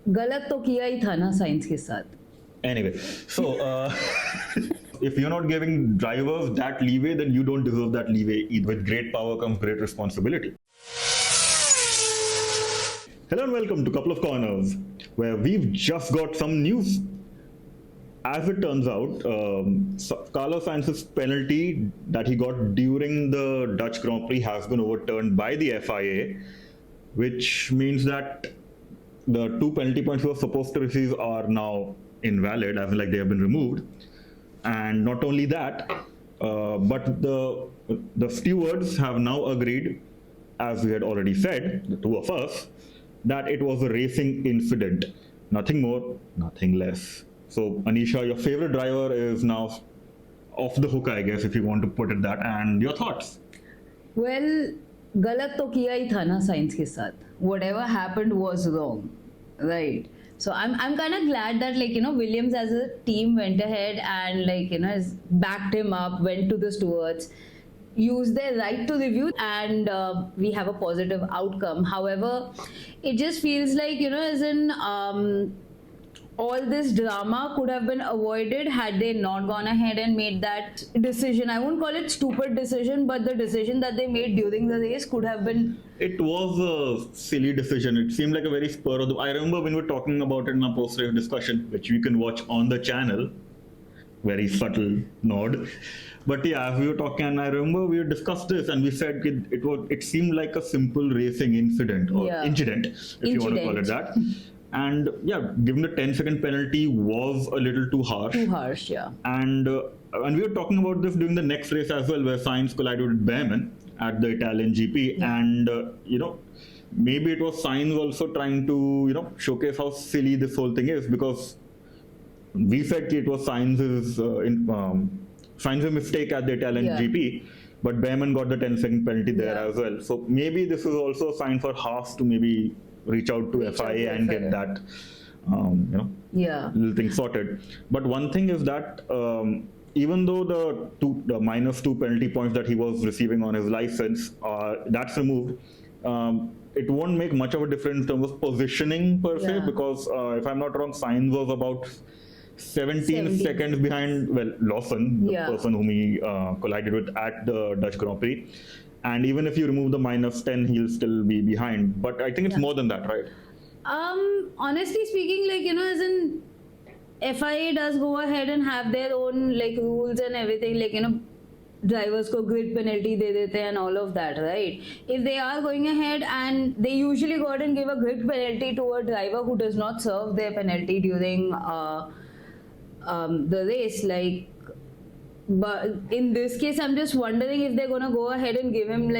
गलत तो किया ही था ना साइंस के साथ. Anyway, so if you're not giving drivers that leeway, then you don't deserve that leeway either. With great power comes great responsibility. Hello and welcome to Couple of Corners, where we've just got some news. As it turns out, Carlos Sainz's penalty that he got during the Dutch Grand Prix has been overturned by the FIA, which means that the 2 penalty points he was supposed to receive are now invalid, as in like they have been removed. And not only that, but the stewards have now agreed, as we had already said, the two of us, that it was a racing incident. Nothing more, nothing less. So Anisha, your favorite driver is now off the hook, I guess, if you want to put it that. And your thoughts? Well, गलत तो किया ही था ना science के साथ. Whatever happened was wrong, right? So I'm kind of glad that Williams as a team went ahead and has backed him up, went to the stewards, used their right to review, and we have a positive outcome. However, it just feels like as in all this drama could have been avoided had they not gone ahead and made that decision. I won't call it stupid decision, but the decision that they made during the race could have been... It was a silly decision. It seemed like a very spur of the... I remember when we were talking about it in our post-race discussion, which you can watch on the channel. Very subtle nod. But yeah, as we were talking, and I remember we discussed this and we said it seemed like a simple racing incident or incident, if you want to call it that. And yeah, given the 10-second penalty was a little too harsh. Too harsh, yeah. And we were talking about this during the next race as well, where Sainz collided with Behrman at the Italian GP. Yeah. And, maybe it was Sainz also trying to, showcase how silly this whole thing is, because we said it was Sainz's mistake at the Italian GP, but Behrman got the 10-second penalty there as well. So maybe this is also a sign for Haas to maybe reach out to FIA and get that little thing sorted. But one thing is that even though the minus 2 penalty points that he was receiving on his license, that's removed, it won't make much of a difference in terms of positioning per se, because if I'm not wrong, Sainz was about 17 seconds behind Lawson, the person whom he collided with at the Dutch Grand Prix. And even if you remove the minus 10, he'll still be behind. But I think it's more than that, right? Honestly speaking, as in FIA does go ahead and have their own rules and everything, drivers ko grid penalty de dete and all of that, right? If they are going ahead and they usually go ahead and give a grid penalty to a driver who does not serve their penalty during the race, but in this case, I'm just wondering if they're gonna go ahead and give him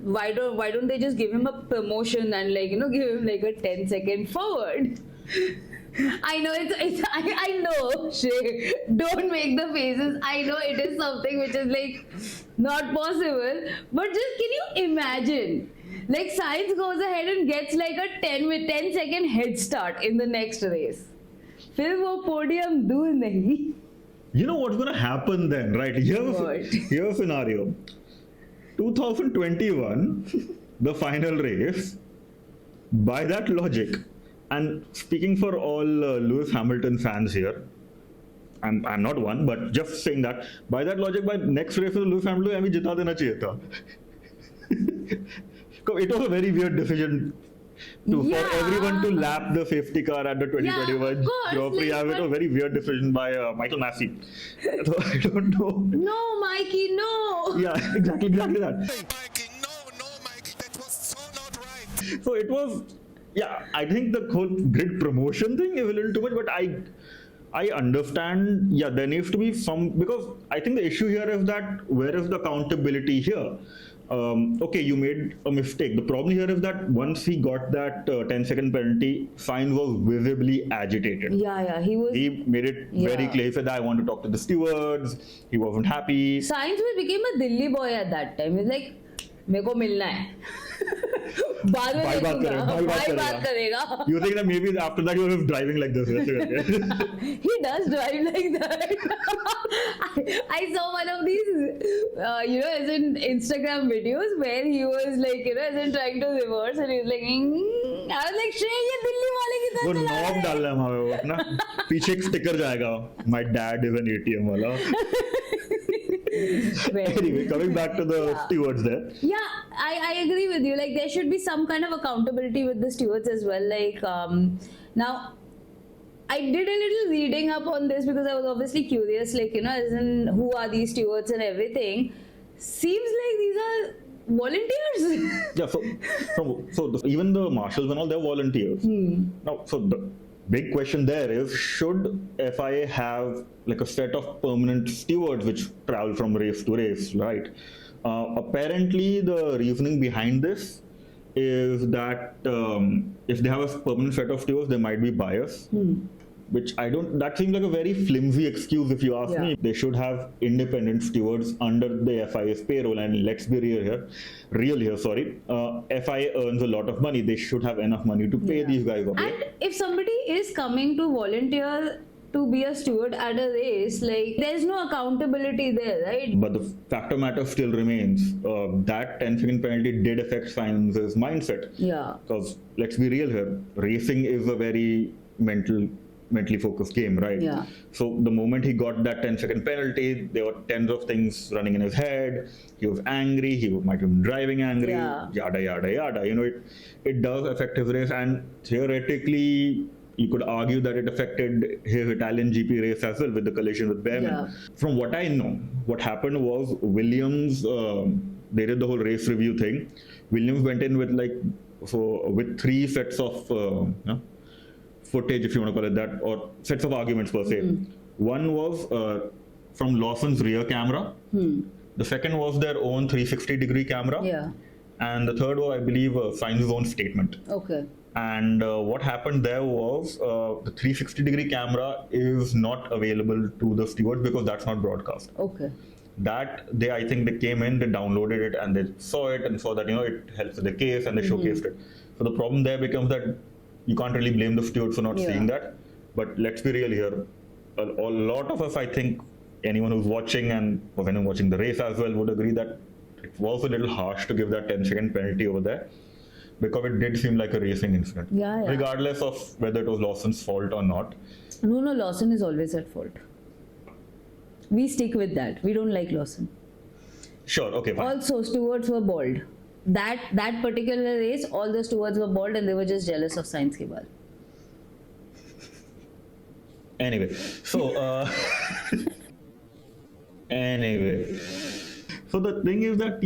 why don't they just give him a promotion and give him a 10-second forward? I know I know, Shay, don't make the faces. I know it is something which is not possible, but just can you imagine? Sainz goes ahead and gets a 10-second head start in the next race. फिर वो podium दूर नहीं. You know what's going to happen then, right? Here's a scenario. 2021, the final race, by that logic, and speaking for all Lewis Hamilton fans here, I'm not one, but just saying that, by that logic, by next race, Lewis Hamilton हमें जिता देना चाहिए था. It was a very weird decision for everyone to lap the safety car at the 2021 Grand Prix. It was a very weird decision by Michael Massey. So I don't know. No, Mikey, no. Yeah, exactly that. Mikey, no, Mikey, that was so not right. So it was, I think the whole grid promotion thing is a little too much, but I understand, there needs to be some, because I think the issue here is that where is the accountability here? Okay, you made a mistake. The problem here is that once he got that 10-second penalty, Sainz was visibly agitated. He was. He made it very clear. He said, I want to talk to the stewards. He wasn't happy. Sainz became a Delhi boy at that time. He's like, मेरे को मिलना है. बाद में भाई बात करेगा. You think that maybe after that he was driving like this? He does drive like that. I saw one of these, as in Instagram videos where he was as in trying to reverse and he was was like, Shrey, ये दिल्ली वाले की वो तरह चला रहा knob है। डाल रहा है हमारे वो ना, पीछे एक स्टिकर जाएगा, my dad is an ATM वाला. Anyway, coming back to the stewards there. Yeah, I agree with you. Like, there should be some kind of accountability with the stewards as well. Like, now, I did a little reading up on this because I was obviously curious, like, you know, as in who are these stewards and everything. Seems like these are volunteers. Yeah, even the marshals and all, they're volunteers. Now, so the big question there is, should FIA have like a set of permanent stewards which travel from race to race, right? Apparently, the reasoning behind this is that if they have a permanent set of stewards, there might be bias. Which that seems like a very flimsy excuse if you ask me. They should have independent stewards under the FIA's payroll, and let's be real here, sorry. FIA earns a lot of money. They should have enough money to pay these guys. Okay? And if somebody is coming to volunteer to be a steward at a race, like, there's no accountability there, right? But the fact of matter still remains, that 10-second penalty did affect Sainz's mindset. Yeah. Because let's be real here, racing is a very mentally focused game, right? Yeah. So the moment he got that 10-second penalty, there were tens of things running in his head. He was angry. He might have been driving angry. Yeah. Yada yada yada. You know, it does affect his race, and theoretically, you could argue that it affected his Italian GP race as well with the collision with Behrman. Yeah. From what I know, what happened was Williams. They did the whole race review thing. Williams went in with with 3 sets of footage, if you want to call it that, or sets of arguments per se. One was from Lawson's rear camera. The second was their own 360-degree camera. Yeah. And the third was, I believe, Sainz's own statement. Okay. And what happened there was the 360-degree camera is not available to the stewards because that's not broadcast. Okay. That I think they came in, they downloaded it, and they saw it and saw that it helps with the case, and they showcased it. So the problem there becomes that you can't really blame the steward for not seeing that. But let's be real here. A lot of us, I think, anyone who's watching and anyone watching the race as well would agree that it was a little harsh to give that 10-second penalty over there, because it did seem like a racing incident. Yeah. Regardless of whether it was Lawson's fault or not. No, Lawson is always at fault. We stick with that. We don't like Lawson. Sure, okay, fine. Also, stewards were bald. That particular race, all the stewards were bald, and they were just jealous of Sainz ke baal. Anyway, so so the thing is that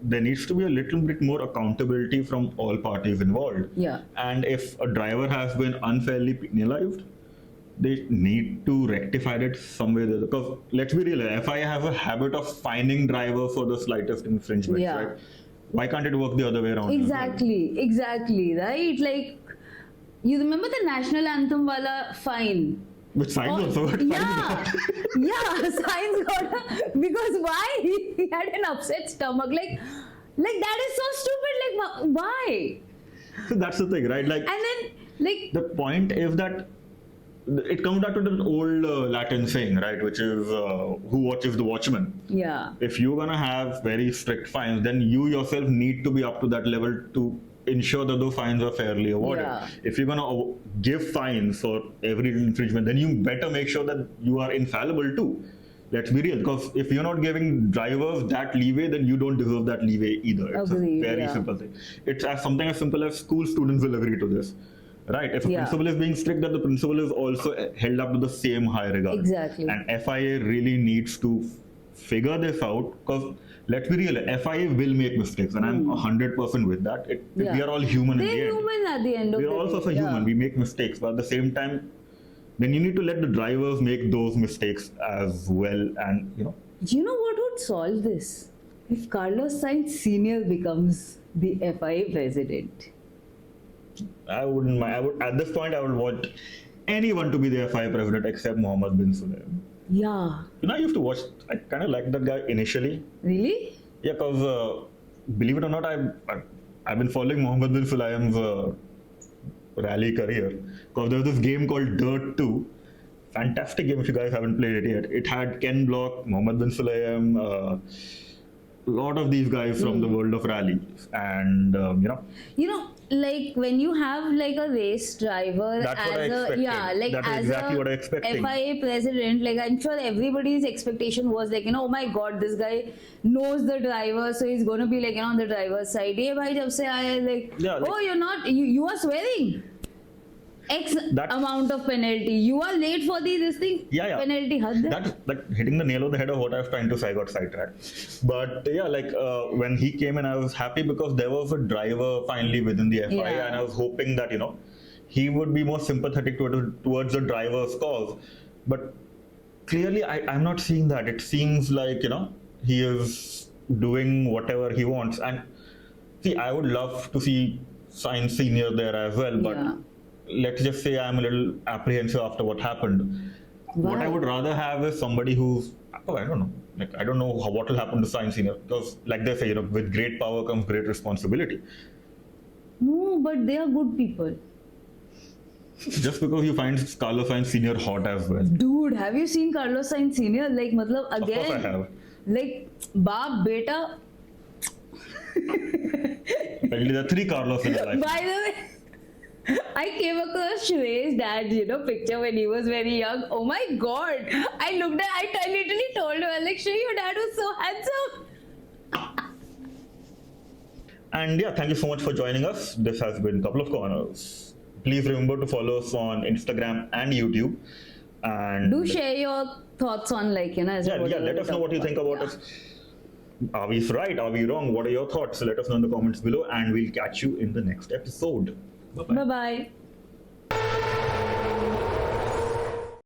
there needs to be a little bit more accountability from all parties involved. Yeah. And if a driver has been unfairly penalized, they need to rectify it somewhere there. Because let's be real, FIA has a habit of fining drivers for the slightest infringement, right? Why can't it work the other way around? Exactly, right? Like, you remember the national anthem wala fine? Which Sainz also got Sainz got because why? He had an upset stomach. Like that is so stupid. Like, why? So that's the thing, right? Like, and then, like, the point is that it comes back to the old Latin saying, right, which is who watches the watchman. Yeah. If you're gonna have very strict fines, then you yourself need to be up to that level to ensure that those fines are fairly awarded. Yeah. If you're gonna give fines for every infringement, then you better make sure that you are infallible too. Let's be real, because if you're not giving drivers that leeway, then you don't deserve that leeway either. It's Agreed, a very simple thing. It's something as simple as school students will agree to this. Right, if a principal is being strict, then the principal is also held up to the same high regard. Exactly. And FIA really needs to figure this out, because let's be real, FIA will make mistakes, and I'm 100% with that. We are all human in the end. They're human at the end of the day. We're also human. We make mistakes, but at the same time, then you need to let the drivers make those mistakes as well. And you know what would solve this? If Carlos Sainz Sr. becomes the FIA president. I wouldn't mind. At this point, I would want anyone to be the FIA president except Mohammed Ben Sulayem. Yeah. I used to watch. I kind of liked that guy initially. Really? Yeah, because believe it or not, I've been following Mohammed Ben Sulayem's rally career. Because there's this game called Dirt 2. Fantastic game if you guys haven't played it yet. It had Ken Block, Mohammed Ben Sulayem, a lot of these guys from the world of rally, and like when you have like a race driver That's what I as a expected. yeah, like That is as exactly a what I expected. FIA president, like I'm sure everybody's expectation was like, oh my god, this guy knows the driver, so he's gonna be like, on the driver's side. Hey bhai, jab se aaye, like, Yeah, like- oh you're not, you are swearing. X amount of penalty. You are late for this thing. Yeah. Penalty. Had That hitting the nail on the head of what I was trying to say. I got sidetracked. But yeah, like when he came in, I was happy because there was a driver finally within the FIA, Yeah. and I was hoping that he would be more sympathetic towards the driver's cause. But clearly, I'm not seeing that. It seems like he is doing whatever he wants. And see, I would love to see Sainz Senior there as well, but. Yeah. Let's just say I'm a little apprehensive after what happened. What I would rather have is somebody who's, I don't know. Like, I don't know what will happen to Sainz Senior. Because, like they say, with great power comes great responsibility. No, but they are good people. Just because you find Carlos Sainz Senior hot as well. Dude, have you seen Carlos Sainz Senior? Like, matlab, again. Of course I have. Like, baap, beta. Apparently there are 3 Carlos in your life. By the way, I came across Shrey's dad's, picture when he was very young. Oh my god. I literally told him, like, Shrey, your dad was so handsome. And yeah, thank you so much for joining us. This has been Couple of Corners. Please remember to follow us on Instagram and YouTube. And Do share your thoughts on, like, as well. let us know what you think about us. Are we right? Are we wrong? What are your thoughts? Let us know in the comments below, and we'll catch you in the next episode. Bye-bye. Bye-bye.